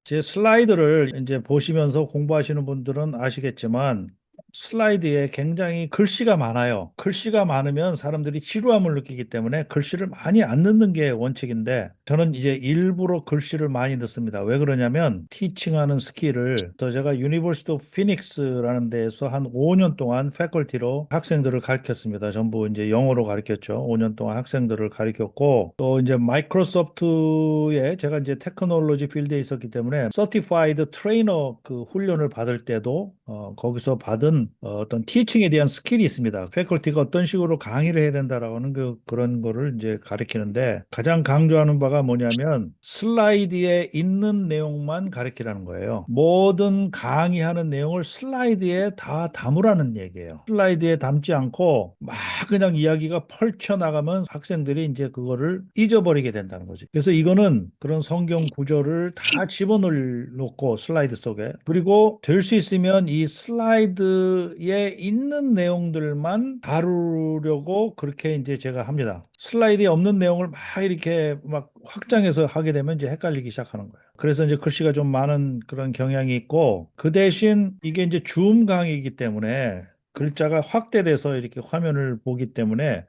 제 슬라이드를 이제 보시면서 공부하시는 분들은 아시겠지만 슬라이드에 굉장히 글씨가 많아요. 글씨가 많으면 사람들이 지루함을 느끼기 때문에 글씨를 많이 안 넣는 게 원칙인데 저는 이제 일부러 글씨를 많이 넣습니다. 왜 그러냐면 티칭하는 스킬을 제가 유니버시티 오브 피닉스라는 데에서 한 5년 동안 패컬티로 학생들을 가르쳤습니다. 전부 이제 영어로 가르쳤죠. 5년 동안 학생들을 가르쳤고 또 이제 마이크로소프트에 제가 이제 테크놀로지 필드에 있었기 때문에 서티파이드 트레이너 그 훈련을 받을 때도 거기서 받은 어떤 티칭에 대한 스킬이 있습니다. 패컬티가 어떤 식으로 강의를 해야 된다라는 그런 거를 이제 가르치는데 가장 강조하는 바가 뭐냐면 슬라이드에 있는 내용만 가르치라는 거예요. 모든 강의하는 내용을 슬라이드에 다 담으라는 얘기예요. 슬라이드에 담지 않고 막 그냥 이야기가 펼쳐나가면 학생들이 이제 그거를 잊어버리게 된다는 거죠. 그래서 이거는 그런 성경 구절을 다 집어넣고 슬라이드 속에 그리고 될 수 있으면 이 슬라이드에 있는 내용들만 다루려고 그렇게 이제 제가 합니다. 슬라이드에 없는 내용을 막 이렇게 막 확장해서 하게 되면 이제 헷갈리기 시작하는 거예요. 그래서 이제 글씨가 좀 많은 그런 경향이 있고 그 대신 이게 이제 줌 강의이기 때문에 글자가 확대돼서 이렇게 화면을 보기 때문에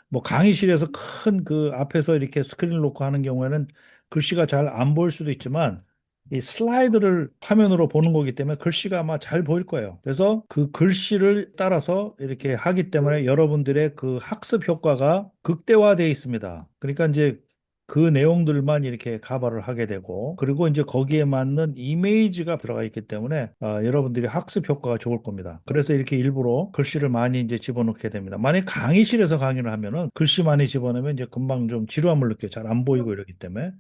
뭐 강의실에서 큰 그 앞에서 이렇게 스크린을 놓고 하는 경우에는 글씨가 잘 안 보일 수도 있지만 이 슬라이드를 화면으로 보는 거기 때문에 글씨가 아마 잘 보일 거예요. 그래서 그 글씨를 따라서 이렇게 하기 때문에 여러분들의 그 학습 효과가 극대화되어 있습니다. 그러니까 이제 그 내용들만 이렇게 가발을 하게 되고 그리고 이제 거기에 맞는 이미지가 들어가 있기 때문에 여러분들이 학습 효과가 좋을 겁니다. 그래서 이렇게 일부러 글씨를 많이 이제 집어넣게 됩니다. 만약 강의실에서 강의를 하면은 글씨 많이 집어넣으면 이제 금방 좀 지루함을 느껴요. 잘 안 보이고 이러기 때문에.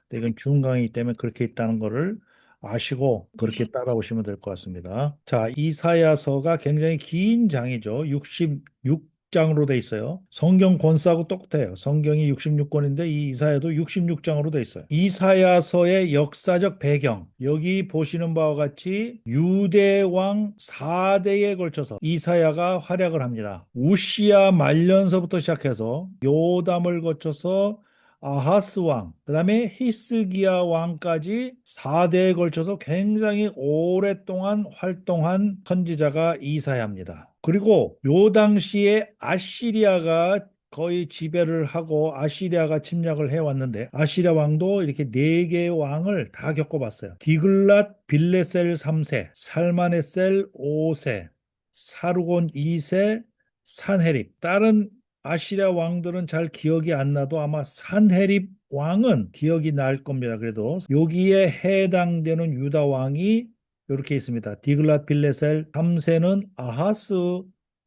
근데 이건 중강이기 때문에 그렇게 있다는 거를 아시고 그렇게 따라오시면 될 것 같습니다. 자, 이사야서가 굉장히 긴 장이죠. 66장으로 돼 있어요. 성경 권수하고 똑같아요. 성경이 66권인데 이 이사야도 66장으로 돼 있어요. 이사야서의 역사적 배경, 여기 보시는 바와 같이 유대 왕 4대에 걸쳐서 이사야가 활약을 합니다. 우시야 말년서부터 시작해서 요담을 거쳐서 아하스 왕, 그 다음에 히스기야 왕까지 4대에 걸쳐서 굉장히 오랫동안 활동한 선지자가 이사야입니다. 그리고 요 당시에 아시리아가 거의 지배를 하고 아시리아가 침략을 해왔는데 아시리아 왕도 이렇게 네 개의 왕을 다 겪어봤어요. 디글랏 빌레셀 3세, 살마네셀 5세, 사르곤 2세, 산헤립. 다른 아시리아 왕들은 잘 기억이 안 나도 아마 산헤립 왕은 기억이 날 겁니다. 그래도 여기에 해당되는 유다 왕이 이렇게 있습니다. 디글랏 빌레셀 3세는 아하스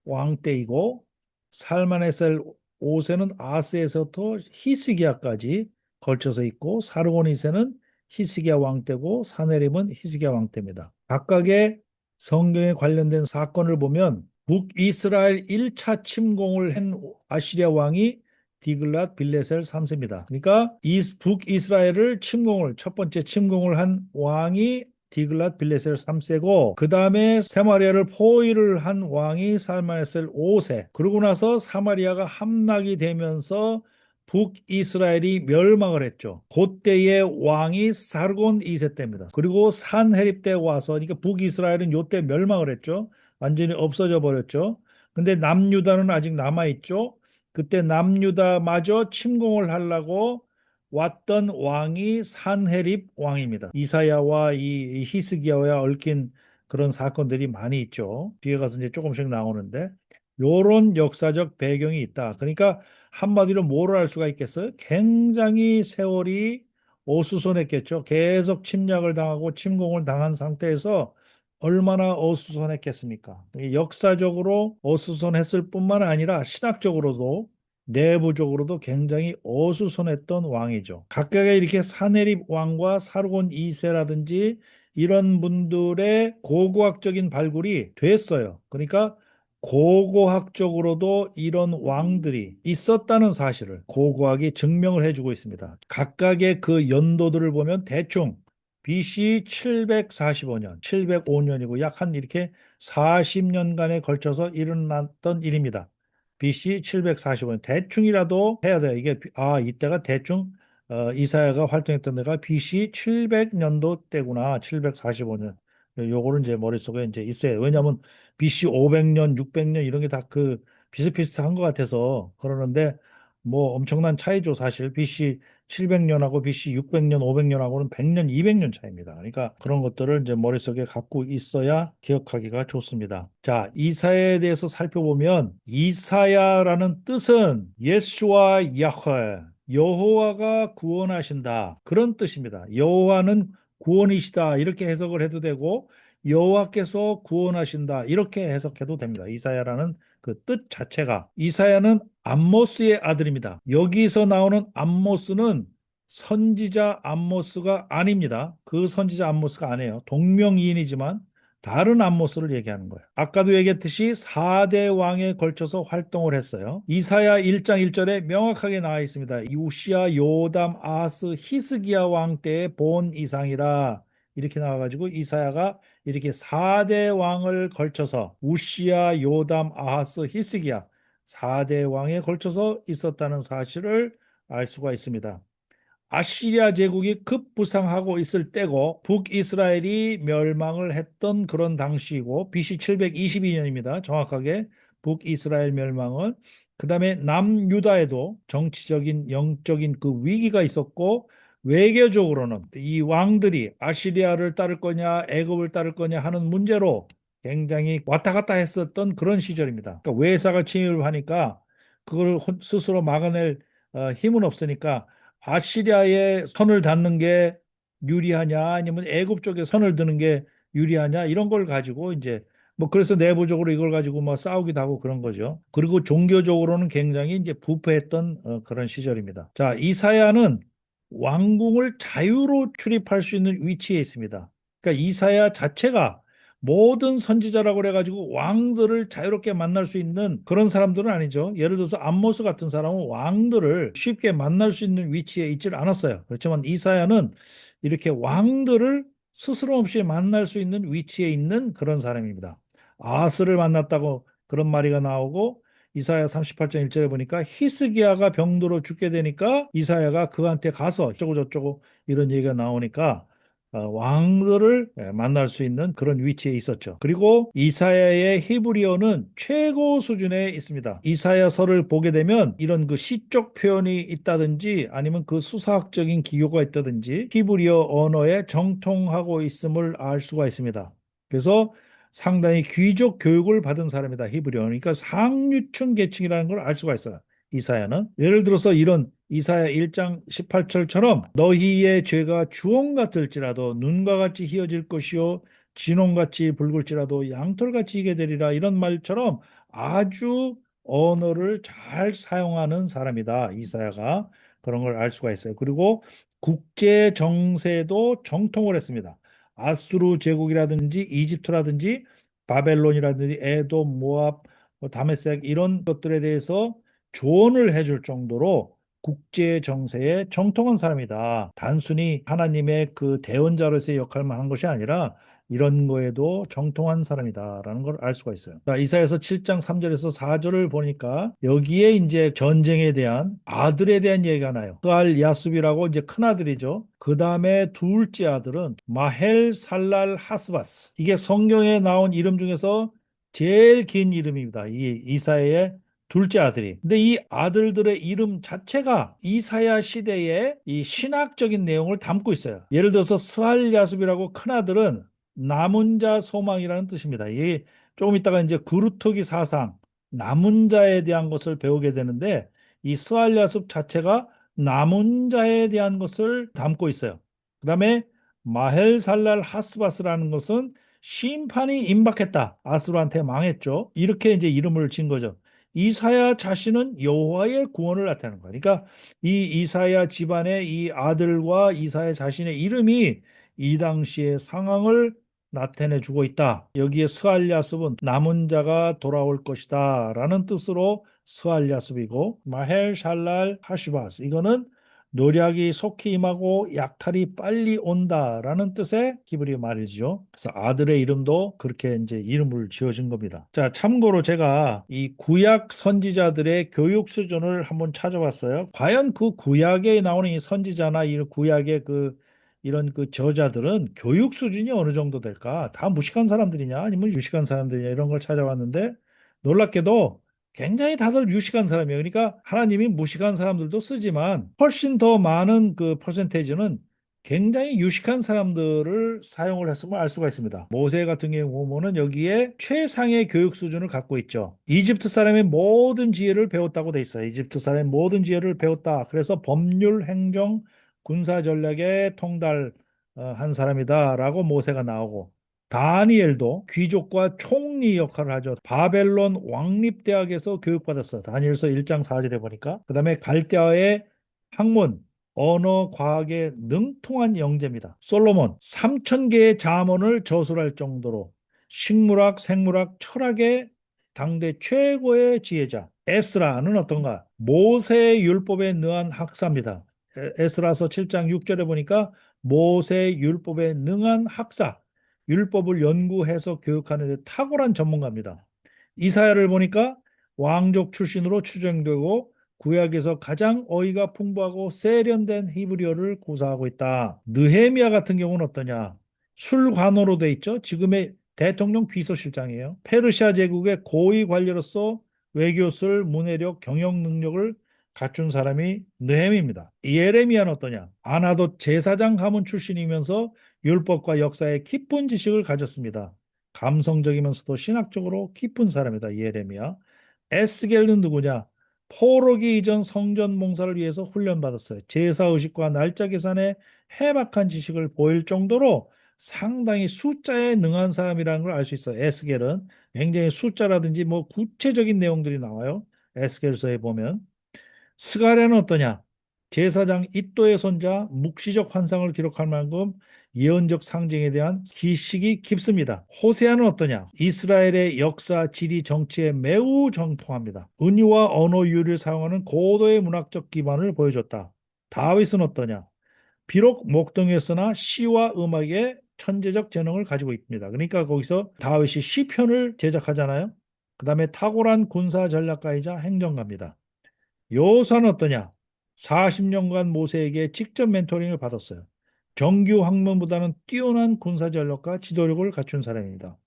왕 때이고 살마네셀 5세는 아스에서부터 히스기야까지 걸쳐서 있고 사르곤 2세는 히스기야 왕 때고 산헤립은 히스기야 왕 때입니다. 각각의 성경에 관련된 사건을 보면 북이스라엘 1차 침공을 한 아시리아 왕이 디글랏 빌레셀 3세입니다. 그러니까 북이스라엘을 첫 번째 침공을 한 왕이 디글랏 빌레셀 3세고 그 다음에 사마리아를 포위를 한 왕이 살마네셀 5세. 그러고 나서 사마리아가 함락이 되면서 북이스라엘이 멸망을 했죠. 그때의 왕이 사르곤 2세 때입니다. 그리고 산헤립 때 와서 그러니까 북이스라엘은 요때 멸망을 했죠. 완전히 없어져 버렸죠. 근데 남유다는 아직 남아 있죠. 그때 남유다마저 침공을 하려고 왔던 왕이 산헤립 왕입니다. 이사야와 이 히스기야와 얽힌 그런 사건들이 많이 있죠. 뒤에 가서 이제 조금씩 나오는데 요런 역사적 배경이 있다. 그러니까 한마디로 뭐를 할 수가 있겠어요? 굉장히 세월이 어수선했겠죠. 계속 침략을 당하고 침공을 당한 상태에서 얼마나 어수선했겠습니까? 역사적으로 어수선했을 뿐만 아니라 신학적으로도 내부적으로도 굉장히 어수선했던 왕이죠. 각각의 이렇게 사네립 왕과 사르곤 2세라든지 이런 분들의 고고학적인 발굴이 됐어요. 그러니까 고고학적으로도 이런 왕들이 있었다는 사실을 고고학이 증명을 해주고 있습니다. 각각의 그 연도들을 보면 대충 BC 745년, 705년이고 약 한 이렇게 40년간에 걸쳐서 일어났던 일입니다. BC 745년. 대충이라도 해야 돼요. 이게, 이때가 대충 이사야가 활동했던 데가 BC 700년도 때구나. 745년. 요거는 이제 머릿속에 이제 있어요. 왜냐하면 BC 500년, 600년 이런 게 다 그 비슷비슷한 것 같아서 그러는데 뭐 엄청난 차이죠, 사실. BC 700년하고 BC 600년, 500년하고는 100년, 200년 차이입니다. 그러니까 그런 것들을 이제 머릿속에 갖고 있어야 기억하기가 좋습니다. 자, 이사야에 대해서 살펴보면 이사야라는 뜻은 예수와 야훼, 여호와가 구원하신다. 그런 뜻입니다. 여호와는 구원이시다. 이렇게 해석을 해도 되고 여호와께서 구원하신다. 이렇게 해석해도 됩니다. 이사야라는 그 뜻 자체가. 이사야는 암모스의 아들입니다. 여기서 나오는 암모스는 선지자 암모스가 아닙니다. 그 선지자 암모스가 아니에요. 동명이인이지만 다른 암모스를 얘기하는 거예요. 아까도 얘기했듯이 4대 왕에 걸쳐서 활동을 했어요. 이사야 1장 1절에 명확하게 나와 있습니다. 우시야, 요담, 아하스, 히스기야 왕 때의 본 이상이라. 이렇게 나와가지고 이사야가 이렇게 4대 왕을 걸쳐서 우시야, 요담, 아하스, 히스기야 4대 왕에 걸쳐서 있었다는 사실을 알 수가 있습니다. 아시리아 제국이 급부상하고 있을 때고 북이스라엘이 멸망을 했던 그런 당시이고 BC 722년입니다. 정확하게 북이스라엘 멸망은 그다음에 남유다에도 정치적인 영적인 그 위기가 있었고 외교적으로는 이 왕들이 아시리아를 따를 거냐 애굽을 따를 거냐 하는 문제로 굉장히 왔다 갔다 했었던 그런 시절입니다. 그러니까 외사가 침입을 하니까 그걸 스스로 막아낼 힘은 없으니까 아시리아에 선을 닿는 게 유리하냐 아니면 애굽 쪽에 선을 드는 게 유리하냐 이런 걸 가지고 이제 뭐 그래서 내부적으로 이걸 가지고 뭐 싸우기도 하고 그런 거죠. 그리고 종교적으로는 굉장히 이제 부패했던 그런 시절입니다. 자, 이사야는 왕궁을 자유로 출입할 수 있는 위치에 있습니다. 그러니까 이사야 자체가 모든 선지자라고 그래가지고 왕들을 자유롭게 만날 수 있는 그런 사람들은 아니죠. 예를 들어서 암모스 같은 사람은 왕들을 쉽게 만날 수 있는 위치에 있질 않았어요. 그렇지만 이사야는 이렇게 왕들을 스스럼 없이 만날 수 있는 위치에 있는 그런 사람입니다. 아하스를 만났다고 그런 말이가 나오고 이사야 38장 1절에 보니까 히스기야가 병들어 죽게 되니까 이사야가 그한테 가서 어쩌고 저쩌고 이런 얘기가 나오니까 왕들을 만날 수 있는 그런 위치에 있었죠. 그리고 이사야의 히브리어는 최고 수준에 있습니다. 이사야서를 보게 되면 이런 그 시적 표현이 있다든지 아니면 그 수사학적인 기교가 있다든지 히브리어 언어에 정통하고 있음을 알 수가 있습니다. 그래서 상당히 귀족 교육을 받은 사람이다. 히브리어. 그러니까 상류층 계층이라는 걸 알 수가 있어요. 이사야는 예를 들어서 이런 이사야 1장 18절처럼 너희의 죄가 주홍 같을지라도 눈과 같이 희어질 것이요 진홍같이 붉을지라도 양털같이 희게 되리라 이런 말처럼 아주 언어를 잘 사용하는 사람이다. 이사야가 그런 걸 알 수가 있어요. 그리고 국제 정세도 정통을 했습니다. 아수르 제국이라든지 이집트라든지 바벨론이라든지 에돔, 모압, 다메섹 이런 것들에 대해서 조언을 해줄 정도로 국제 정세에 정통한 사람이다. 단순히 하나님의 그 대언자로서의 역할만 한 것이 아니라 이런 거에도 정통한 사람이다라는 걸 알 수가 있어요. 자, 이사야서 7장 3절에서 4절을 보니까 여기에 이제 전쟁에 대한 아들에 대한 얘기가 나요. 그알 야숲이라고 이제 큰 아들이죠. 그 다음에 둘째 아들은 마헬 살랄 하스바스. 이게 성경에 나온 이름 중에서 제일 긴 이름입니다. 이 이사야의 둘째 아들이. 근데 이 아들들의 이름 자체가 이사야 시대의 이 신학적인 내용을 담고 있어요. 예를 들어서 스알야습이라고 큰 아들은 남은 자 소망이라는 뜻입니다. 이게 조금 있다가 이제 그루터기 사상, 남은 자에 대한 것을 배우게 되는데 이 스알야습 자체가 남은 자에 대한 것을 담고 있어요. 그다음에 마헬살랄 하스바스라는 것은 심판이 임박했다. 아수르한테 망했죠. 이렇게 이제 이름을 진 거죠. 이사야 자신은 여호와의 구원을 나타내는 거예요. 그러니까 이 이사야 집안의 이 아들과 이사야 자신의 이름이 이 당시의 상황을 나타내 주고 있다. 여기에 스알야습은 남은 자가 돌아올 것이다 라는 뜻으로 스알야습이고 마헬 샬랄 하시바스 이거는 노략이 속히 임하고 약탈이 빨리 온다라는 뜻의 히브리 말이죠. 그래서 아들의 이름도 그렇게 이제 이름을 지어준 겁니다. 자, 참고로 제가 이 구약 선지자들의 교육 수준을 한번 찾아봤어요. 과연 그 구약에 나오는 이 선지자나 이 구약의 이런 그 저자들은 교육 수준이 어느 정도 될까? 다 무식한 사람들이냐? 아니면 유식한 사람들이냐? 이런 걸 찾아봤는데 놀랍게도 굉장히 다들 유식한 사람이에요. 그러니까 하나님이 무식한 사람들도 쓰지만 훨씬 더 많은 그 퍼센테이지는 굉장히 유식한 사람들을 사용을 했음을 알 수가 있습니다. 모세 같은 경우 보면은 여기에 최상의 교육 수준을 갖고 있죠. 이집트 사람의 모든 지혜를 배웠다고 돼 있어요. 이집트 사람의 모든 지혜를 배웠다. 그래서 법률, 행정, 군사 전략에 통달한 사람이다라고 모세가 나오고 다니엘도 귀족과 총리 역할을 하죠. 바벨론 왕립대학에서 교육받았어. 다니엘서 1장 4절에 보니까. 그다음에 갈대아의 학문, 언어, 과학에 능통한 영재입니다. 솔로몬 3천 개의 잠언을 저술할 정도로 식물학, 생물학, 철학의 당대 최고의 지혜자. 에스라는 어떤가? 모세의 율법에 능한 학사입니다. 에스라서 7장 6절에 보니까 모세의 율법에 능한 학사. 율법을 연구해서 교육하는 데 탁월한 전문가입니다. 이사야를 보니까 왕족 출신으로 추정되고 구약에서 가장 어휘가 풍부하고 세련된 히브리어를 구사하고 있다. 느헤미야 같은 경우는 어떠냐? 술관으로 돼 있죠. 지금의 대통령 비서실장이에요. 페르시아 제국의 고위 관료로서 외교술, 문해력, 경영 능력을 갖춘 사람이 느헤미입니다. 예레미야는 어떠냐? 아나도 제사장 가문 출신이면서 율법과 역사에 깊은 지식을 가졌습니다. 감성적이면서도 신학적으로 깊은 사람이다. 예레미야. 에스겔은 누구냐? 포로기 이전 성전 봉사를 위해서 훈련받았어요. 제사 의식과 날짜 계산에 해박한 지식을 보일 정도로 상당히 숫자에 능한 사람이라는 걸 알 수 있어요. 에스겔은 굉장히 숫자라든지 뭐 구체적인 내용들이 나와요. 에스겔서에 보면. 스가랴는 어떠냐? 제사장 이또의 손자 묵시적 환상을 기록할 만큼 예언적 상징에 대한 기식이 깊습니다. 호세아는 어떠냐? 이스라엘의 역사, 지리, 정치에 매우 정통합니다. 은유와 언어유를 사용하는 고도의 문학적 기반을 보여줬다. 다윗은 어떠냐? 비록 목동이었으나 시와 음악에 천재적 재능을 가지고 있습니다. 그러니까 거기서 다윗이 시편을 제작하잖아요. 그 다음에 탁월한 군사 전략가이자 행정가입니다. 여호수아는 어떠냐? 40년간 모세에게 직접 멘토링을 받았어요. 정규 학문보다는 뛰어난 군사 전력과 지도력을 갖춘 사람입니다.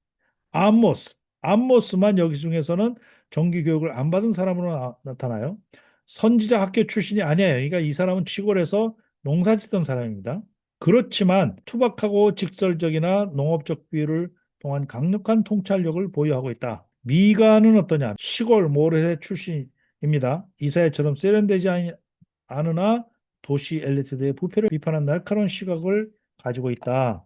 암모스만 여기 중에서는 정규 교육을 안 받은 사람으로 나타나요. 선지자 학교 출신이 아니에요. 그러니까 이 사람은 시골에서 농사 짓던 사람입니다. 그렇지만 투박하고 직설적이나 농업적 비율을 통한 강력한 통찰력을 보유하고 있다. 미가는 어떠냐? 시골 모르세 출신입니다. 이사야처럼 세련되지 않으나 도시 엘리트들의 부패를 비판한 날카로운 시각을 가지고 있다.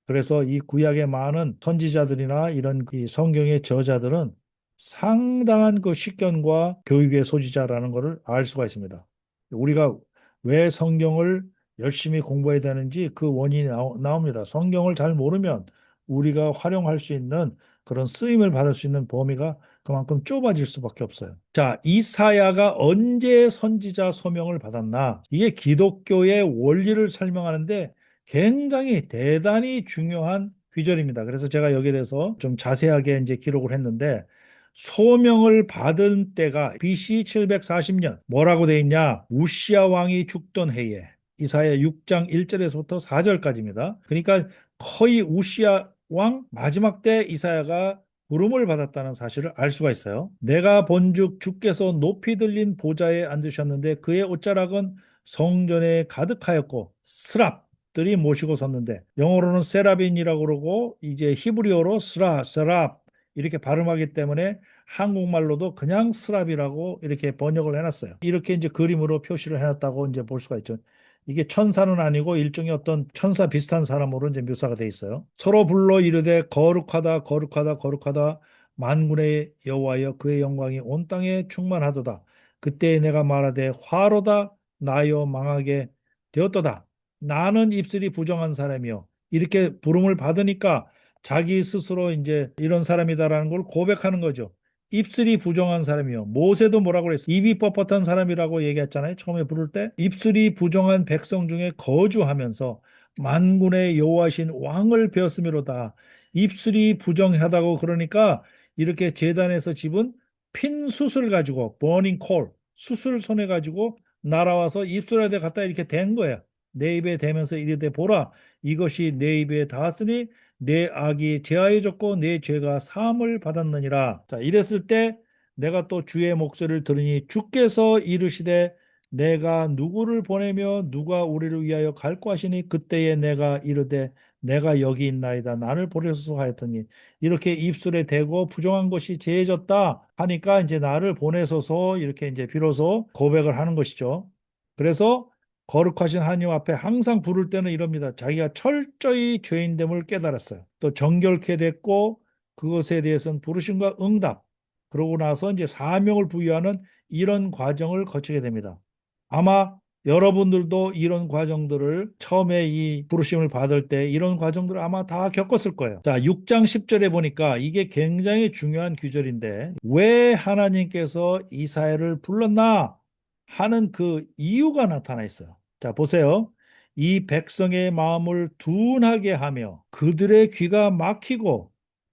그래서 이 구약의 많은 선지자들이나 이런 이 성경의 저자들은 상당한 그 식견과 교육의 소지자라는 것을 알 수가 있습니다. 우리가 왜 성경을 열심히 공부해야 되는지 그 원인이 나옵니다. 성경을 잘 모르면 우리가 활용할 수 있는 그런 쓰임을 받을 수 있는 범위가 그만큼 좁아질 수밖에 없어요. 자, 이사야가 언제 선지자 소명을 받았나? 이게 기독교의 원리를 설명하는데 굉장히 대단히 중요한 귀절입니다. 그래서 제가 여기에 대해서 좀 자세하게 이제 기록을 했는데 소명을 받은 때가 BC 740년 뭐라고 돼 있냐? 우시아 왕이 죽던 해에 이사야 6장 1절에서부터 4절까지입니다. 그러니까 거의 우시아 왕 마지막 때 이사야가 부름을 받았다는 사실을 알 수가 있어요. 내가 본즉 주께서 높이 들린 보좌에 앉으셨는데 그의 옷자락은 성전에 가득하였고 스랍들이 모시고 섰는데 영어로는 세라빈이라고 그러고 이제 히브리어로 스랍 이렇게 발음하기 때문에 한국말로도 그냥 스랍이라고 이렇게 번역을 해놨어요. 이렇게 이제 그림으로 표시를 해놨다고 이제 볼 수가 있죠. 이게 천사는 아니고 일종의 어떤 천사 비슷한 사람으로 이제 묘사가 돼 있어요. 서로 불러 이르되 거룩하다 거룩하다 거룩하다 만군의 여호와여 그의 영광이 온 땅에 충만하도다. 그때 내가 말하되 화로다 나여 망하게 되었도다. 나는 입술이 부정한 사람이요. 이렇게 부름을 받으니까 자기 스스로 이제 이런 사람이다라는 걸 고백하는 거죠. 입술이 부정한 사람이요. 모세도 뭐라고 그랬어? 입이 뻣뻣한 사람이라고 얘기했잖아요. 처음에 부를 때. 입술이 부정한 백성 중에 거주하면서 만군의 여호와신 왕을 배웠음이로다. 입술이 부정하다고 그러니까 이렇게 제단에서 집은 핀 숯을 가지고 버닝 콜, 숯을 손에 가지고 날아와서 입술에 갖다 이렇게 댄 거야. 내 입에 대면서 이르되 보라 이것이 내 입에 닿았으니 내 악이 제하여졌고 내 죄가 사함을 받았느니라. 자, 이랬을 때 내가 또 주의 목소리를 들으니 주께서 이르시되 내가 누구를 보내며 누가 우리를 위하여 갈고 하시니 그때에 내가 이르되 내가 여기 있나이다 나를 보내소서 하였더니 이렇게 입술에 대고 부정한 것이 제해졌다 하니까 이제 나를 보내소서 이렇게 이제 비로소 고백을 하는 것이죠. 그래서 거룩하신 하나님 앞에 항상 부를 때는 이럽니다. 자기가 철저히 죄인됨을 깨달았어요. 또 정결케 됐고 그것에 대해서는 부르심과 응답. 그러고 나서 이제 사명을 부여하는 이런 과정을 거치게 됩니다. 아마 여러분들도 이런 과정들을 처음에 이 부르심을 받을 때 이런 과정들을 아마 다 겪었을 거예요. 자, 6장 10절에 보니까 이게 굉장히 중요한 규절인데 왜 하나님께서 이스라엘을 불렀나 하는 그 이유가 나타나 있어요. 자, 보세요. 이 백성의 마음을 둔하게 하며 그들의 귀가 막히고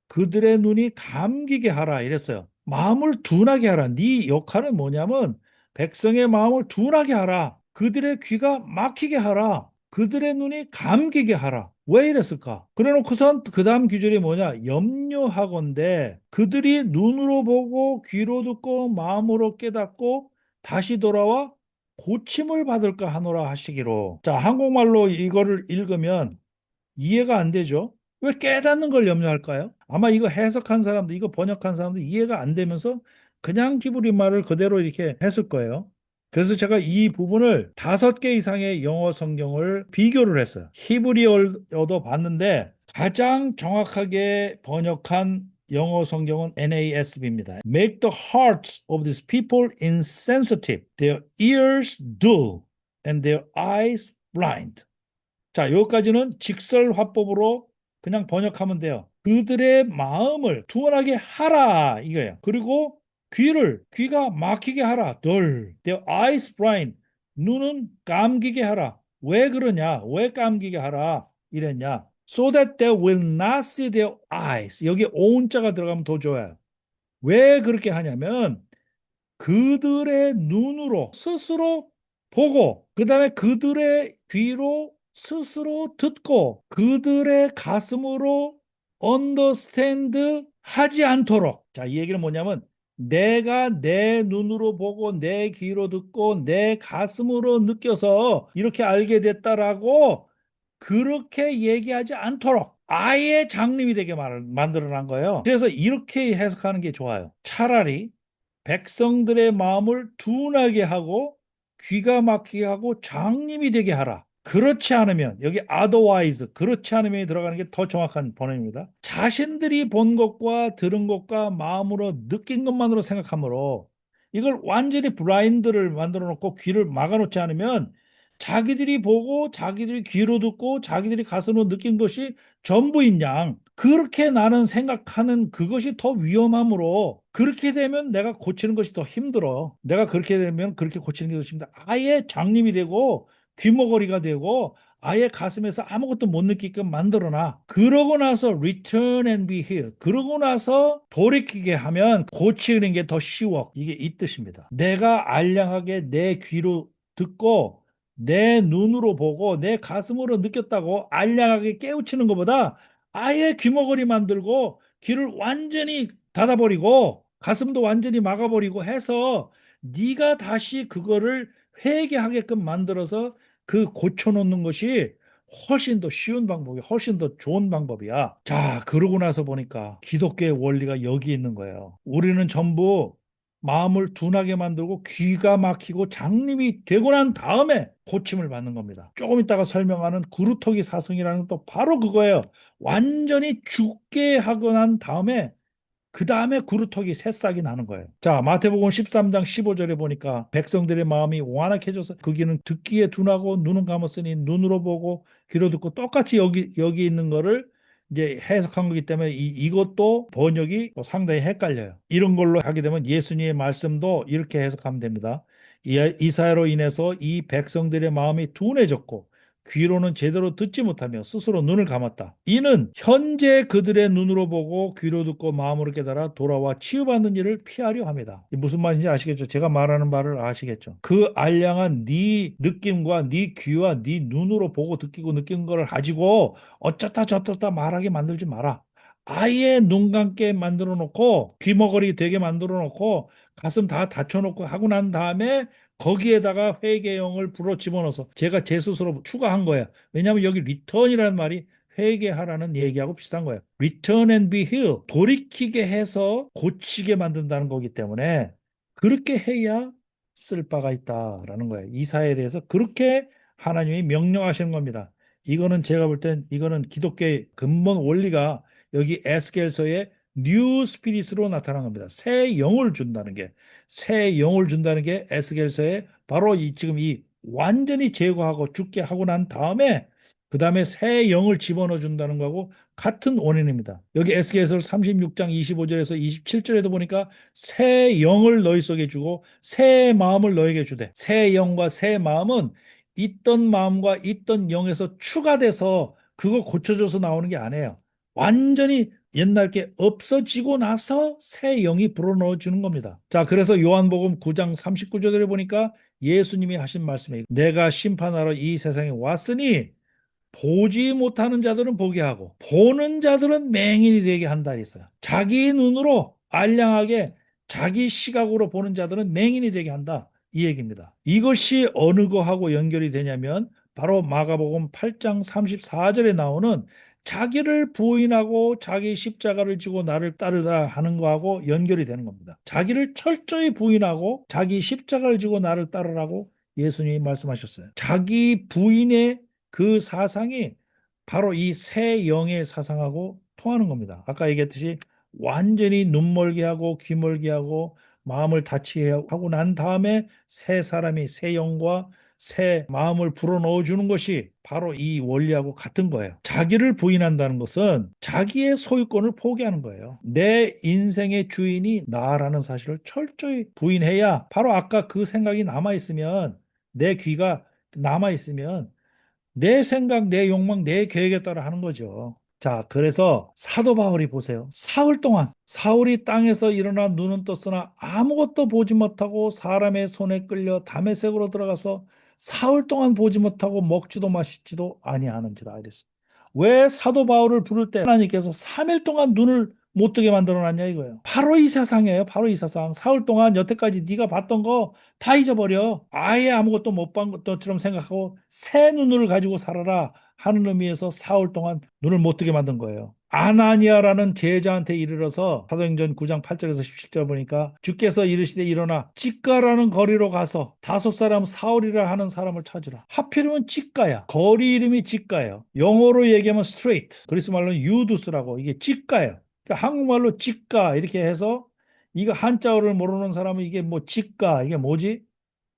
그들의 눈이 감기게 하라 이랬어요. 마음을 둔하게 하라. 네 역할은 뭐냐면 백성의 마음을 둔하게 하라. 그들의 귀가 막히게 하라. 그들의 눈이 감기게 하라. 왜 이랬을까? 그래 놓고선 그 다음 규절이 뭐냐? 염려하건대 그들이 눈으로 보고 귀로 듣고 마음으로 깨닫고 다시 돌아와 고침을 받을까 하노라 하시기로. 자, 한국말로 이거를 읽으면 이해가 안 되죠? 왜 깨닫는 걸 염려할까요? 아마 이거 해석한 사람들, 이거 번역한 사람들 이해가 안 되면서 그냥 히브리 말을 그대로 이렇게 했을 거예요. 그래서 제가 이 부분을 5개 이상의 영어 성경을 비교를 했어요. 히브리어도 봤는데 가장 정확하게 번역한 영어 성경은 NASB입니다. Make the hearts of these people insensitive, their ears dull, and their eyes blind. 자, 여기까지는 직설 화법으로 그냥 번역하면 돼요. 그들의 마음을 둔하게 하라 이거예요. 그리고 귀가 막히게 하라. their eyes blind. 눈은 감기게 하라. 왜 그러냐? 왜 감기게 하라? 이랬냐? So that they will not see their eyes. 여기 오운자가 들어가면 더 좋아요. 왜 그렇게 하냐면 그들의 눈으로 스스로 보고 그다음에 그들의 귀로 스스로 듣고 그들의 가슴으로 understand 하지 않도록. 자, 이 얘기는 뭐냐면 내가 내 눈으로 보고 내 귀로 듣고 내 가슴으로 느껴서 이렇게 알게 됐다라고 그렇게 얘기하지 않도록 아예 장님이 되게 만들어 난 거예요. 그래서 이렇게 해석하는 게 좋아요. 차라리 백성들의 마음을 둔하게 하고 귀가 막히게 하고 장님이 되게 하라. 그렇지 않으면 여기 otherwise 그렇지 않으면 들어가는 게 더 정확한 번역입니다. 자신들이 본 것과 들은 것과 마음으로 느낀 것만으로 생각하므로 이걸 완전히 블라인드를 만들어 놓고 귀를 막아 놓지 않으면 자기들이 보고 자기들이 귀로 듣고 자기들이 가슴으로 느낀 것이 전부인 양 그렇게 나는 생각하는 그것이 더 위험하므로 그렇게 되면 내가 고치는 것이 더 힘들어. 내가 그렇게 되면 그렇게 고치는 게 더 힘들어. 아예 장님이 되고 귀머거리가 되고 아예 가슴에서 아무것도 못 느끼게끔 만들어놔. 그러고 나서 return and be healed. 그러고 나서 돌이키게 하면 고치는 게 더 쉬워. 이게 이 뜻입니다. 내가 알량하게 내 귀로 듣고 내 눈으로 보고 내 가슴으로 느꼈다고 알량하게 깨우치는 것보다 아예 귀머거리 만들고 귀를 완전히 닫아버리고 가슴도 완전히 막아버리고 해서 네가 다시 그거를 회개하게끔 만들어서 그 고쳐놓는 것이 훨씬 더 쉬운 방법이 훨씬 더 좋은 방법이야. 자, 그러고 나서 보니까 기독교의 원리가 여기 있는 거예요. 우리는 전부 마음을 둔하게 만들고 귀가 막히고 장님이 되고 난 다음에 고침을 받는 겁니다. 조금 이따가 설명하는 구루터기 사성이라는 것도 바로 그거예요. 완전히 죽게 하고 난 다음에 그 다음에 구루터기 새싹이 나는 거예요. 자, 마태복음 13장 15절에 보니까 백성들의 마음이 완악해져서 그 귀는 듣기에 둔하고 눈은 감았으니 눈으로 보고 귀로 듣고 똑같이 여기 있는 거를 이제 해석한 거기 때문에 이것도 번역이 상당히 헷갈려요. 이런 걸로 하게 되면 예수님의 말씀도 이렇게 해석하면 됩니다. 이사야로 인해서 이 백성들의 마음이 둔해졌고 귀로는 제대로 듣지 못하며 스스로 눈을 감았다. 이는 현재 그들의 눈으로 보고 귀로 듣고 마음으로 깨달아 돌아와 치유받는 일을 피하려 합니다. 무슨 말인지 아시겠죠? 제가 말하는 말을 아시겠죠? 그 알량한 네 느낌과 네 귀와 네 눈으로 보고 느끼고 느낀 걸 가지고 어쩌다 저쩌다 말하게 만들지 마라. 아예 눈 감게 만들어 놓고 귀머거리 되게 만들어 놓고 가슴 다 닫혀 놓고 하고 난 다음에 거기에다가 회개형을 불어 집어넣어서 제가 제 스스로 추가한 거예요. 왜냐하면 여기 return이라는 말이 회개하라는 얘기하고 비슷한 거예요. return and be healed. 돌이키게 해서 고치게 만든다는 거기 때문에 그렇게 해야 쓸 바가 있다라는 거예요. 이사에 대해서 그렇게 하나님이 명령하시는 겁니다. 이거는 제가 볼 땐 이거는 기독교의 근본 원리가 여기 에스겔서의 뉴 스피릿으로 나타난 겁니다. 새 영을 준다는 게 새 영을 준다는 게 에스겔서의 바로 지금 이 완전히 제거하고 죽게 하고 난 다음에 그 다음에 새 영을 집어넣어 준다는 거하고 같은 원인입니다. 여기 에스겔서 36장 25절에서 27절에도 보니까 새 영을 너희 속에 주고 새 마음을 너에게 주되 새 영과 새 마음은 있던 마음과 있던 영에서 추가돼서 그거 고쳐져서 나오는 게 아니에요. 완전히 옛날 게 없어지고 나서 새 영이 불어넣어 주는 겁니다. 자, 그래서 요한복음 9장 39절에 보니까 예수님이 하신 말씀에 내가 심판하러 이 세상에 왔으니 보지 못하는 자들은 보게 하고 보는 자들은 맹인이 되게 한다 했어요. 자기 눈으로 알량하게 자기 시각으로 보는 자들은 맹인이 되게 한다. 이 얘기입니다. 이것이 어느 거하고 연결이 되냐면 바로 마가복음 8장 34절에 나오는 자기를 부인하고 자기 십자가를 지고 나를 따르라 하는 거하고 연결이 되는 겁니다. 자기를 철저히 부인하고 자기 십자가를 지고 나를 따르라고 예수님이 말씀하셨어요. 자기 부인의 그 사상이 바로 이 새 영의 사상하고 통하는 겁니다. 아까 얘기했듯이 완전히 눈멀게 하고 귀멀게 하고 마음을 닫히게 하고 난 다음에 새 사람이 새 영과 새 마음을 불어넣어 주는 것이 바로 이 원리하고 같은 거예요. 자기를 부인한다는 것은 자기의 소유권을 포기하는 거예요. 내 인생의 주인이 나라는 사실을 철저히 부인해야 바로 아까 그 생각이 남아있으면 내 귀가 남아있으면 내 생각, 내 욕망, 내 계획에 따라 하는 거죠. 자, 그래서 사도 바울이 보세요. 사흘 동안 사울이 땅에서 일어나 눈은 떴으나 아무것도 보지 못하고 사람의 손에 끌려 다메섹으로 들어가서 사흘 동안 보지 못하고 먹지도 마시지도 아니하는지라 이랬어요. 왜 사도 바울을 부를 때 하나님께서 3일 동안 눈을 못 뜨게 만들어 놨냐 이거예요. 바로 이 세상이에요. 바로 이 세상. 사흘 동안 여태까지 네가 봤던 거 다 잊어버려. 아예 아무것도 못 본 것처럼 생각하고 새 눈을 가지고 살아라 하는 의미에서 사흘 동안 눈을 못 뜨게 만든 거예요. 아나니아라는 제자한테 이르러서 사도행전 9장 8절에서 17절 보니까 주께서 이르시되 일어나 찌까라는 거리로 가서 다섯 사람 사울이라 하는 사람을 찾으라. 하필이면 찌까야. 거리 이름이 찌까예요. 영어로 얘기하면 스트레이트. 그리스 말로는 유두스라고 이게 찌까예요. 그러니까 한국말로 찌까 이렇게 해서 이거 한자어를 모르는 사람은 이게 뭐 찌까 이게 뭐지?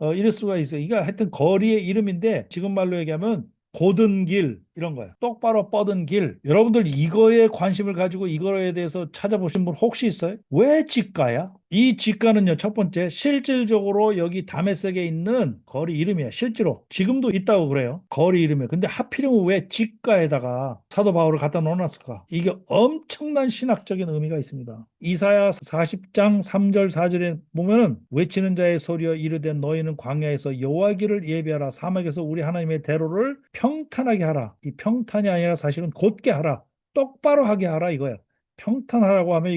이럴 수가 있어요. 이거 하여튼 거리의 이름인데 지금 말로 얘기하면 곧은 길 이런 거예요. 똑바로 뻗은 길. 여러분들 이거에 관심을 가지고 이거에 대해서 찾아보신 분 혹시 있어요? 왜 직가야? 이 직가는요, 첫 번째 실질적으로 여기 다메섹에 있는 거리 이름이에요. 실제로 지금도 있다고 그래요. 거리 이름이에요. 근데 하필이면 왜 직가에다가 사도 바울을 갖다 놓아놨을까? 이게 엄청난 신학적인 의미가 있습니다. 이사야 40장 3절 4절에 보면은 외치는 자의 소리여 이르되 너희는 광야에서 여호와 길을 예비하라 사막에서 우리 하나님의 대로를 평탄하게 하라. 이 평탄이 아니라 사실은 곧게 하라. 똑바로 하게 하라 이거예요. 평탄하라고 하면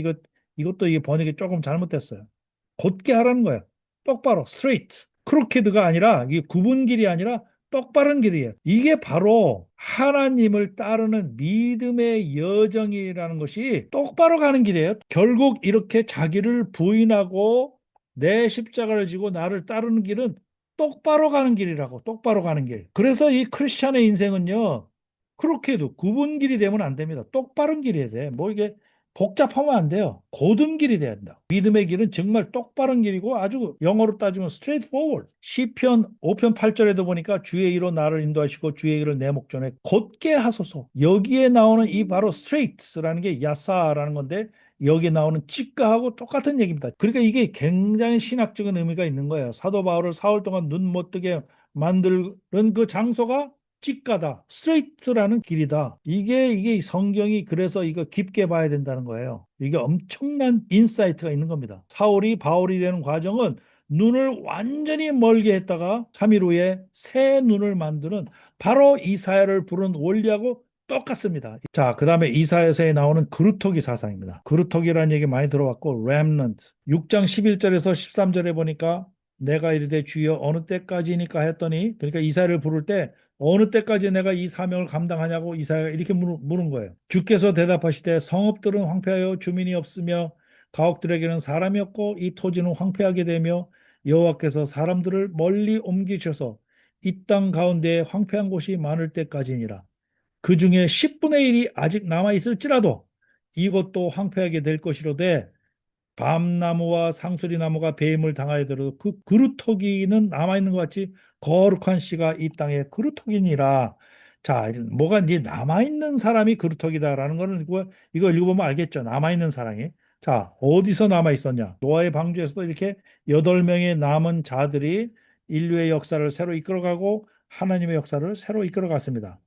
이것도 이게 번역이 조금 잘못됐어요. 곧게 하라는 거예요. 똑바로 straight. 크로케드가 아니라 이게 굽은 길이 아니라 똑바른 길이에요. 이게 바로 하나님을 따르는 믿음의 여정이라는 것이 똑바로 가는 길이에요. 결국 이렇게 자기를 부인하고 내 십자가를 지고 나를 따르는 길은 똑바로 가는 길이라고. 똑바로 가는 길. 그래서 이 크리스찬의 인생은요. 그렇게도 굽은 길이 되면 안 됩니다. 똑바른 길이어야 돼. 뭐 이게 복잡하면 안 돼요. 고든 길이 돼야 된다. 믿음의 길은 정말 똑바른 길이고 아주 영어로 따지면 straightforward. 시편 5편 8절에도 보니까 주의 이로 나를 인도하시고 주의 길을 내 목전에 곧게 하소서. 여기에 나오는 이 바로 straight라는 게 야사라는 건데 여기에 나오는 직가하고 똑같은 얘기입니다. 그러니까 이게 굉장히 신학적인 의미가 있는 거예요. 사도 바울을 사흘 동안 눈 못 뜨게 만드는 그 장소가 직가다. 스트레이트라는 길이다. 이게 성경이 그래서 이거 깊게 봐야 된다는 거예요. 이게 엄청난 인사이트가 있는 겁니다. 사울이 바울이 되는 과정은 눈을 완전히 멀게 했다가 3일 후에 새 눈을 만드는 바로 이사야를 부른 원리하고 똑같습니다. 자, 그 다음에 이사야서에 나오는 그루터기 사상입니다. 그루터기라는 얘기 많이 들어봤고, remnant. 6장 11절에서 13절에 보니까 내가 이르되 주여 어느 때까지니까 했더니, 그러니까 이사야를 부를 때 어느 때까지 내가 이 사명을 감당하냐고 이사야가 이렇게 물은 거예요. 주께서 대답하시되 성읍들은 황폐하여 주민이 없으며 가옥들에게는 사람이 없고 이 토지는 황폐하게 되며 여호와께서 사람들을 멀리 옮기셔서 이 땅 가운데 황폐한 곳이 많을 때까지니라. 그 중에 10분의 1이 아직 남아 있을지라도 이것도 황폐하게 될 것이로되 밤나무와 상수리나무가 배임을 당하여도 그 그루터기는 남아있는 것 같이 거룩한 씨가 이 땅에 그루터기니라. 자, 뭐가 이제 남아있는 사람이 그루터기다라는 거는 이거 읽어보면 알겠죠. 남아있는 사람이. 자, 어디서 남아있었냐? 노아의 방주에서도 이렇게 8명의 남은 자들이 인류의 역사를 새로 이끌어가고 하나님의 역사를 새로 이끌어갔습니다.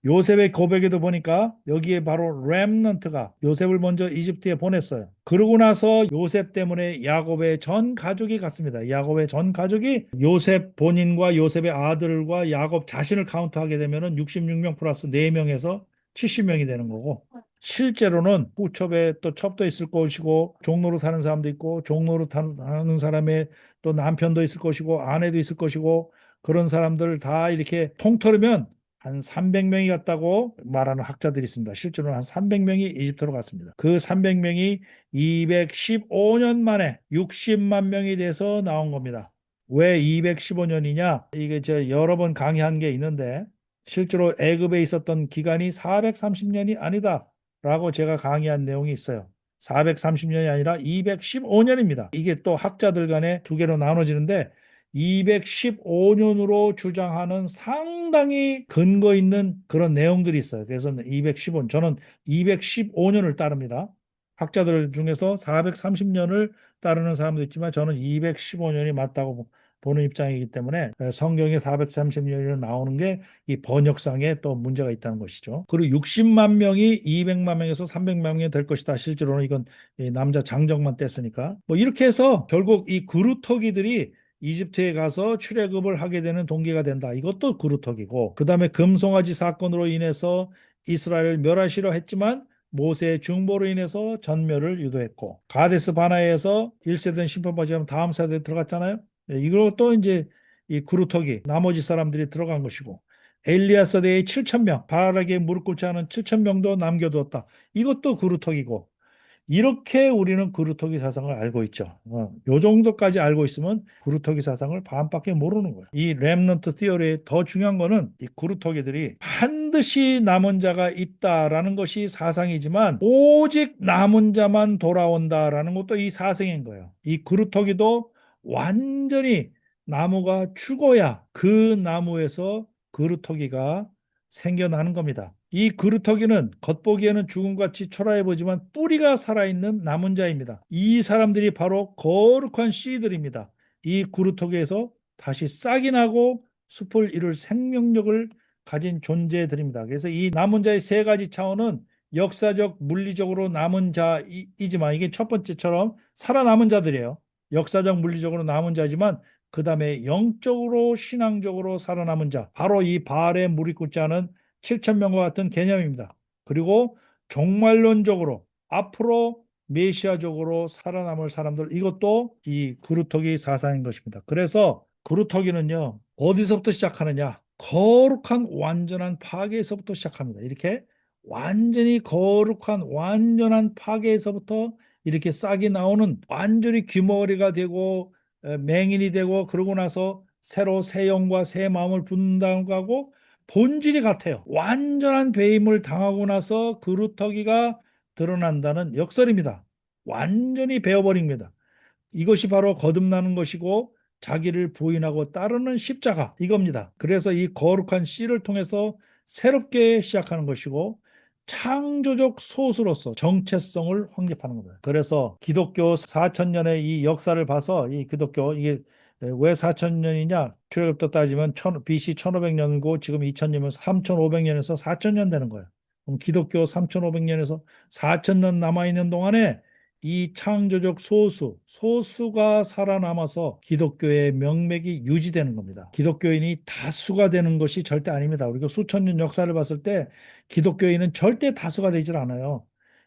요셉의 고백에도 보니까 여기에 바로 렘넌트가 요셉을 먼저 이집트에 보냈어요. 그러고 나서 요셉 때문에 야곱의 전 가족이 갔습니다. 야곱의 전 가족이 요셉 본인과 요셉의 아들과 야곱 자신을 카운트하게 되면 66명 플러스 4명에서 70명이 되는 거고 실제로는 후첩에 또 첩도 있을 것이고 종로로 사는 사람도 있고 종로로 사는 사람의 또 남편도 있을 것이고 아내도 있을 것이고 그런 사람들 다 이렇게 통틀으면 한 300명이 갔다고 말하는 학자들이 있습니다. 실제로는 한 300명이 이집트로 갔습니다. 그 300명이 215년 만에 60만 명이 돼서 나온 겁니다. 왜 215년이냐? 이게 제가 여러 번 강의한 게 있는데 실제로 애굽에 있었던 기간이 430년이 아니다라고 제가 강의한 내용이 있어요. 430년이 아니라 215년입니다. 이게 또 학자들 간에 두 개로 나눠지는데 215년으로 주장하는 상당히 근거 있는 그런 내용들이 있어요. 그래서 215년, 저는 215년을 따릅니다. 학자들 중에서 430년을 따르는 사람도 있지만 저는 215년이 맞다고 보는 입장이기 때문에 성경에 430년이 나오는 게 이 번역상에 또 문제가 있다는 것이죠. 그리고 60만 명이 200만 명에서 300만 명이 될 것이다. 실제로는 이건 남자 장정만 뗐으니까. 뭐 이렇게 해서 결국 이 그루터기들이 이집트에 가서 출애굽을 하게 되는 동기가 된다. 이것도 그루터기고 그다음에 금송아지 사건으로 인해서 이스라엘을 멸하시려 했지만 모세의 중보로 인해서 전멸을 유도했고 가데스 바나에서 1세대는 심판받지 다음 세대에 들어갔잖아요. 이것도 이제 이 그루터기 나머지 사람들이 들어간 것이고 엘리야 세대의 7천 명 바알에게 무릎 꿇지 않은 7천 명도 남겨두었다. 이것도 그루터기고 이렇게 우리는 그루터기 사상을 알고 있죠. 요 정도까지 알고 있으면 그루터기 사상을 반밖에 모르는 거예요. 이 렘넌트 티어리의 더 중요한 거는 이 그루터기들이 반드시 남은 자가 있다라는 것이 사상이지만 오직 남은 자만 돌아온다라는 것도 이 사상인 거예요. 이 그루터기도 완전히 나무가 죽어야 그 나무에서 그루터기가 생겨나는 겁니다. 이 그루터기는 겉보기에는 죽음같이 초라해 보지만 뿌리가 살아있는 남은 자입니다. 이 사람들이 바로 거룩한 씨들입니다. 이 그루터기에서 다시 싹이 나고 숲을 이룰 생명력을 가진 존재들입니다. 그래서 이 남은 자의 세 가지 차원은 역사적, 물리적으로 남은 자이지만 이게 첫 번째처럼 살아남은 자들이에요. 역사적, 물리적으로 남은 자지만 그 다음에 영적으로 신앙적으로 살아남은 자 바로 이 바알의 무리 꿇지 않은 7천 명과 같은 개념입니다. 그리고 종말론적으로 앞으로 메시아적으로 살아남을 사람들 이것도 이 그루터기 사상인 것입니다. 그래서 그루터기는요 어디서부터 시작하느냐 거룩한 완전한 파괴에서부터 시작합니다. 이렇게 완전히 거룩한 완전한 파괴에서부터 이렇게 싹이 나오는 완전히 귀머거리가 되고 맹인이 되고 그러고 나서 새로 새 영과 새 마음을 분다고 본질이 같아요. 완전한 배임을 당하고 나서 그루터기가 드러난다는 역설입니다. 완전히 베어버립니다. 이것이 바로 거듭나는 것이고 자기를 부인하고 따르는 십자가 이겁니다. 그래서 이 거룩한 씨를 통해서 새롭게 시작하는 것이고 창조적 소수로서 정체성을 확립하는 겁니다. 그래서 기독교 4천년의 이 역사를 봐서 이 기독교 이게 왜 4천년이냐? 출애굽부터 따지면 BC 1500년이고 지금 2000년이면 3500년에서 4000년 되는 거예요. 그럼 기독교 3500년에서 4000년 남아있는 동안에 이 창조적 소수가 살아남아서 기독교의 명맥이 유지되는 겁니다. 기독교인이 다수가 되는 것이 절대 아닙니다. 우리가 수천 년 역사를 봤을 때 기독교인은 절대 다수가 되질 않아요.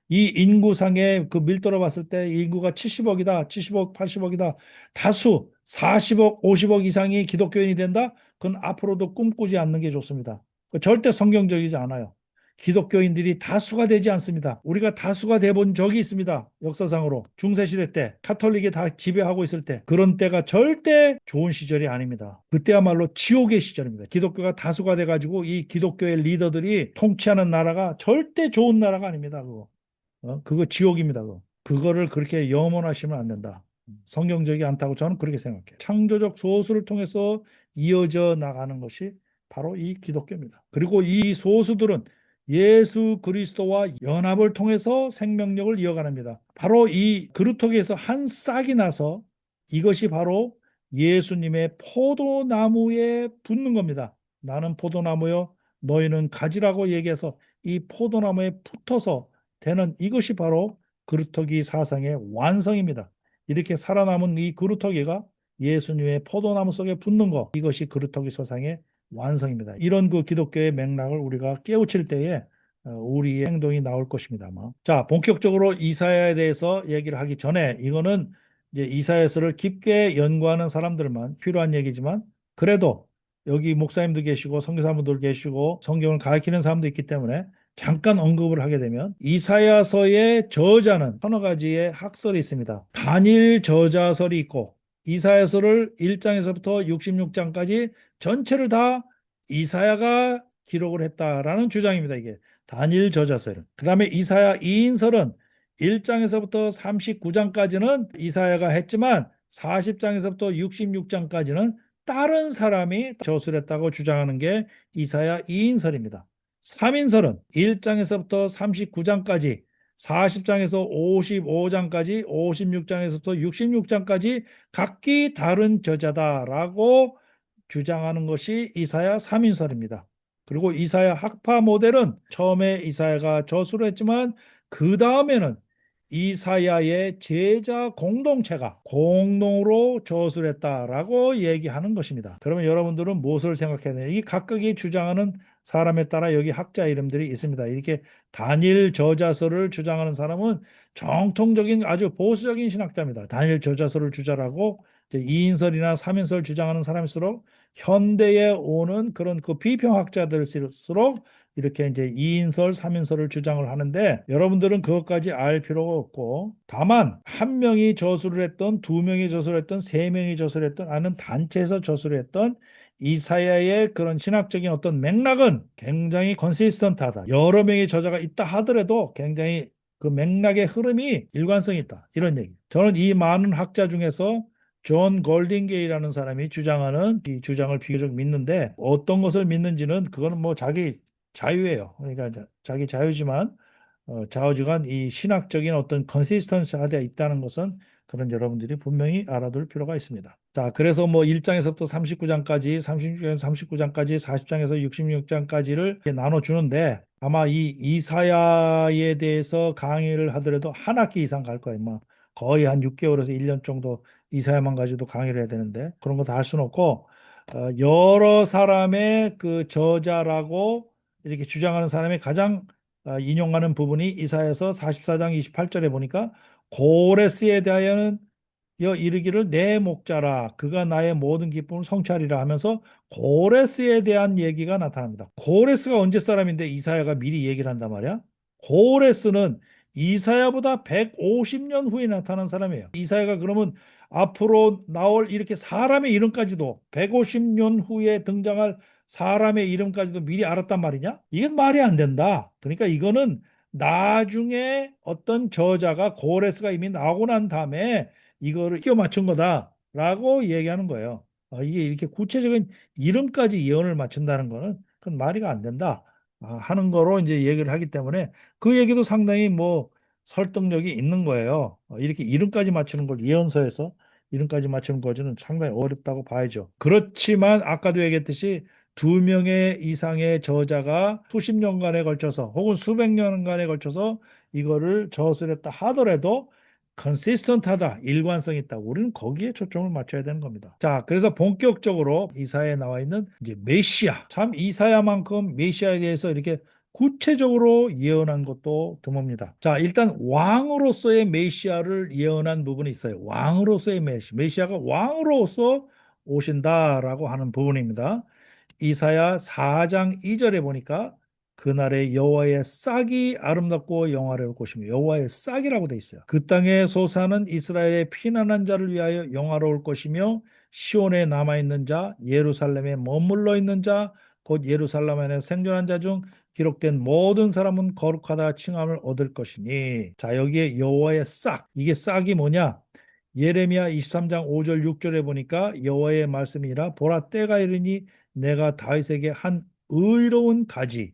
이 인구상의 그 밀도로 봤을 때 인구가 70억이다, 70억, 80억이다. 다수 40억, 50억 이상이 기독교인이 된다? 그건 앞으로도 꿈꾸지 않는 게 좋습니다. 절대 성경적이지 않아요. 기독교인들이 다수가 되지 않습니다. 우리가 다수가 돼 본 적이 있습니다. 역사상으로. 중세시대 때 카톨릭이 다 지배하고 있을 때 그런 때가 절대 좋은 시절이 아닙니다. 그때야말로 지옥의 시절입니다. 기독교가 다수가 돼가지고 이 기독교의 리더들이 통치하는 나라가 절대 좋은 나라가 아닙니다. 그거 지옥입니다. 그거를 그렇게 염원하시면 안 된다. 성경적이 않다고 저는 그렇게 생각해요. 창조적 소수를 통해서 이어져 나가는 것이 바로 이 기독교입니다. 그리고 이 소수들은 예수 그리스도와 연합을 통해서 생명력을 이어가랍니다. 바로 이 그루터기에서 한 싹이 나서 이것이 바로 예수님의 포도나무에 붙는 겁니다. 나는 포도나무요, 너희는 가지라고 얘기해서 이 포도나무에 붙어서 되는 이것이 바로 그루터기 사상의 완성입니다. 이렇게 살아남은 이 그루터기가 예수님의 포도나무 속에 붙는 것, 이것이 그루터기 사상의 완성입니다. 이런 그 기독교의 맥락을 우리가 깨우칠 때에 우리의 행동이 나올 것입니다. 아마. 자, 본격적으로 이사야에 대해서 얘기를 하기 전에 이거는 이제 이사야서를 깊게 연구하는 사람들만 필요한 얘기지만 그래도 여기 목사님도 계시고 선교사분들 계시고 성경을 가르치는 사람도 있기 때문에 잠깐 언급을 하게 되면 이사야서의 저자는 서너 가지의 학설이 있습니다. 단일 저자설이 있고 이사야서를 1장에서부터 66장까지 전체를 다 이사야가 기록을 했다라는 주장입니다. 이게 단일 저자설은. 그 다음에 이사야 2인설은 1장에서부터 39장까지는 이사야가 했지만 40장에서부터 66장까지는 다른 사람이 저술했다고 주장하는 게 이사야 2인설입니다. 3인설은 1장에서부터 39장까지 40장에서 55장까지 56장에서부터 66장까지 각기 다른 저자다라고 주장하는 것이 이사야 3인설입니다. 그리고 이사야 학파 모델은 처음에 이사야가 저술을 했지만 그 다음에는 이사야의 제자 공동체가 공동으로 저술했다라고 얘기하는 것입니다. 그러면 여러분들은 무엇을 생각해야 되냐? 이 각각이 주장하는 사람에 따라 여기 학자 이름들이 있습니다. 이렇게 단일 저자설을 주장하는 사람은 정통적인 아주 보수적인 신학자입니다. 단일 저자설을 주장하고 2인설이나 3인설 주장하는 사람일수록 현대에 오는 그런 그 비평학자들일수록 이렇게 이제 2인설, 3인설을 주장을 하는데 여러분들은 그것까지 알 필요가 없고 다만 한 명이 저술을 했던 두 명이 저술을 했던 세 명이 저술을 했던 아니면 단체에서 저술을 했던 이사야의 그런 신학적인 어떤 맥락은 굉장히 컨시스턴트하다. 여러 명의 저자가 있다 하더라도 굉장히 그 맥락의 흐름이 일관성이 있다. 이런 얘기. 저는 이 많은 학자 중에서 존 골딩게이라는 사람이 주장하는 이 주장을 비교적 믿는데 어떤 것을 믿는지는 그거는 뭐 자기 자유예요. 그러니까 자기 자유지만 좌우지간 이 신학적인 어떤 컨시스턴시가 있다는 것은 그런 여러분들이 분명히 알아둘 필요가 있습니다. 자, 그래서 뭐 1장에서부터 39장까지, 36장에서 39장까지, 40장에서 66장까지를 나눠주는데 아마 이 이사야에 대해서 강의를 하더라도 한 학기 이상 갈 거예요. 뭐 거의 한 6개월에서 1년 정도 이사야만 가지고도 강의를 해야 되는데 그런 거 다 할 수는 없고 여러 사람의 그 저자라고 이렇게 주장하는 사람이 가장 인용하는 부분이 이사야서 44장 28절에 보니까 고레스에 대하여는 이르기를 내 목자라 그가 나의 모든 기쁨을 성취하리라 하면서 고레스에 대한 얘기가 나타납니다. 고레스가 언제 사람인데 이사야가 미리 얘기를 한단 말이야? 고레스는 이사야보다 150년 후에 나타난 사람이에요. 이사야가 그러면 앞으로 나올 이렇게 사람의 이름까지도 150년 후에 등장할 사람의 이름까지도 미리 알았단 말이냐? 이게 말이 안 된다. 그러니까 이거는 나중에 어떤 저자가 고레스가 이미 나오고 난 다음에 이거를 끼워 맞춘 거다라고 얘기하는 거예요. 이게 이렇게 구체적인 이름까지 예언을 맞춘다는 거는 그건 말이가 안 된다 하는 거로 이제 얘기를 하기 때문에 그 얘기도 상당히 뭐 설득력이 있는 거예요. 이렇게 이름까지 맞추는 걸 예언서에서 이름까지 맞추는 거는 상당히 어렵다고 봐야죠. 그렇지만 아까도 얘기했듯이 두 명의 이상의 저자가 수십 년간에 걸쳐서 혹은 수백 년간에 걸쳐서 이거를 저술했다 하더라도 컨시스턴트하다, 일관성 있다. 우리는 거기에 초점을 맞춰야 되는 겁니다. 자, 그래서 본격적으로 이사야에 나와 있는 이제 메시아. 참 이사야만큼 메시아에 대해서 이렇게 구체적으로 예언한 것도 드뭅니다. 자, 일단 왕으로서의 메시아를 예언한 부분이 있어요. 왕으로서의 메시아가 왕으로서 오신다라고 하는 부분입니다. 이사야 4장 2절에 보니까 그날의 여호와의 싹이 아름답고 영화로울 것이며 여호와의 싹이라고 돼 있어요. 그 땅에 솟아는 이스라엘의 피난한 자를 위하여 영화로울 것이며 시온에 남아 있는 자, 예루살렘에 머물러 있는 자, 곧 예루살렘 안에 생존한 자 중 기록된 모든 사람은 거룩하다 칭함을 얻을 것이니. 자, 여기에 여호와의 싹. 이게 싹이 뭐냐? 예레미야 23장 5절 6절에 보니까 여호와의 말씀이라 보라 때가 이르니 내가 다윗에게 한 의로운 가지.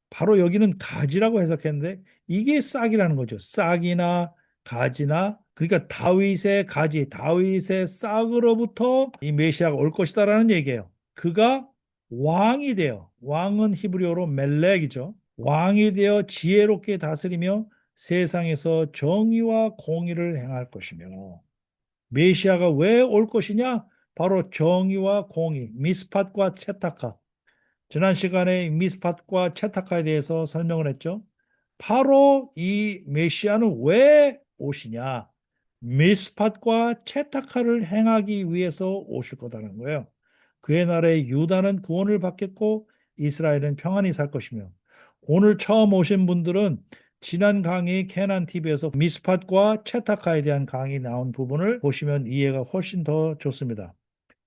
바로 여기는 가지라고 해석했는데 이게 싹이라는 거죠. 싹이나 가지나 그러니까 다윗의 가지, 다윗의 싹으로부터 이 메시아가 올 것이다라는 얘기예요. 그가 왕이 되어 왕은 히브리어로 멜렉이죠. 왕이 되어 지혜롭게 다스리며 세상에서 정의와 공의를 행할 것이며 메시아가 왜 올 것이냐? 바로 정의와 공의, 미스팟과 채타카. 지난 시간에 미스팟과 채타카에 대해서 설명을 했죠. 바로 이 메시아는 왜 오시냐? 미스팟과 채타카를 행하기 위해서 오실 거다는 거예요. 그의 나라에 유다는 구원을 받겠고 이스라엘은 평안히 살 것이며 오늘 처음 오신 분들은 지난 강의 캐난 TV에서 미스팟과 채타카에 대한 강의 나온 부분을 보시면 이해가 훨씬 더 좋습니다.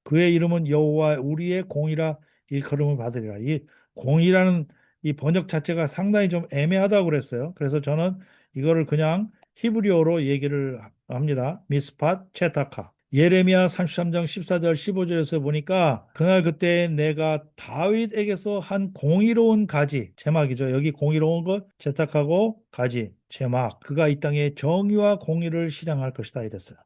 그의 이름은 여호와 우리의 공이라 일컬음을 받으리라. 이 공이라는 이 번역 자체가 상당히 좀 애매하다고 그랬어요. 그래서 저는 이거를 그냥 히브리어로 얘기를 합니다. 미스팟 채타카. 예레미야 33장 14절 15절에서 보니까 그날 그때 내가 다윗에게서 한 공의로운 가지 제막이죠. 여기 공의로운 것 채탁하고 가지 제막 그가 이 땅에 정의와 공의를 실행할 것이다 이랬어요.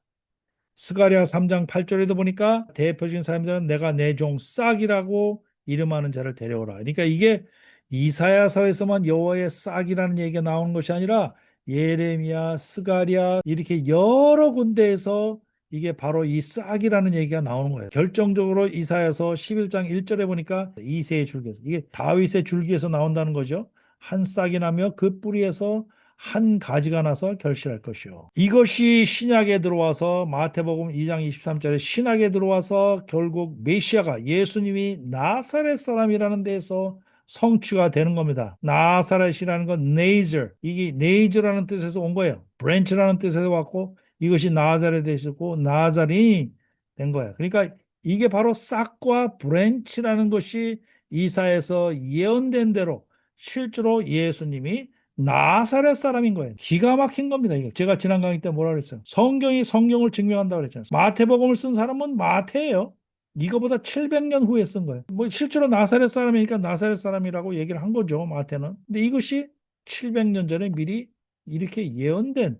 스가랴 3장 8절에도 보니까 대표적인 사람들은 내가 내 종 싹이라고 이름하는 자를 데려오라. 그러니까 이게 이사야서에서만 여호와의 싹이라는 얘기가 나오는 것이 아니라 예레미야, 스가랴 이렇게 여러 군데에서 이게 바로 이 싹이라는 얘기가 나오는 거예요. 결정적으로 이사야서 11장 1절에 보니까 이새의 줄기에서 이게 다윗의 줄기에서 나온다는 거죠. 한 싹이 나며 그 뿌리에서 한 가지가 나서 결실할 것이요. 이것이 신약에 들어와서 마태복음 2장 23절에 신약에 들어와서 결국 메시아가 예수님이 나사렛 사람이라는 데에서 성취가 되는 겁니다. 나사렛이라는 건 네이저, 이게 네이저라는 뜻에서 온 거예요. 브랜치라는 뜻에서 왔고 이것이 나사렛에 있었고 나자린이 된 거예요. 그러니까 이게 바로 싹과 브랜치라는 것이 이사에서 예언된 대로 실제로 예수님이 나사렛 사람인 거예요. 기가 막힌 겁니다. 이거 제가 지난 강의 때 뭐라 그랬어요? 성경이 성경을 증명한다고 그랬잖아요. 마태복음을 쓴 사람은 마태예요. 이거보다 700년 후에 쓴 거예요. 뭐 실제로 나사렛 사람이니까 나사렛 사람이라고 얘기를 한 거죠. 마태는. 근데 이것이 700년 전에 미리 이렇게 예언된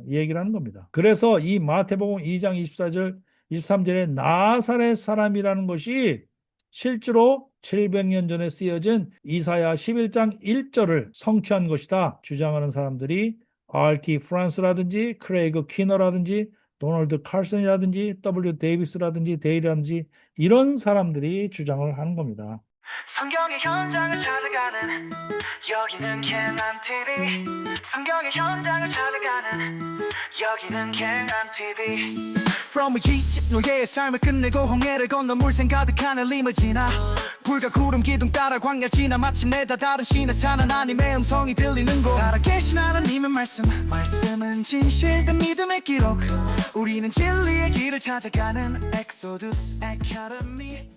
얘기를 하는 겁니다. 그래서 이 마태복음 2장 24절, 23절에 나사렛 사람이라는 것이 실제로 700년 전에 쓰여진 이사야 11장 1절을 성취한 것이다 주장하는 사람들이 R.T. 프란스라든지 크레이그 키너라든지 도널드 칼슨이라든지 W. 데이비스라든지 데이라든지 이런 사람들이 주장을 하는 겁니다. 성경의 현장을 찾아가는 여기는 개난 TV. 성경의 현장을 찾아가는 여기는 개난 TV. From Egypt 노예의 삶을 끝내고 홍해를 건너 물샘 가득한 리을 지나 불과 구름 기둥 따라 광야 지나 마침내 다 다른 신의 산 하나님의 음성이 들리는 곳 살아계신 하나님의 말씀은 진실된 믿음의 기록 우리는 진리의 길을 찾아가는 엑소두스 아카데미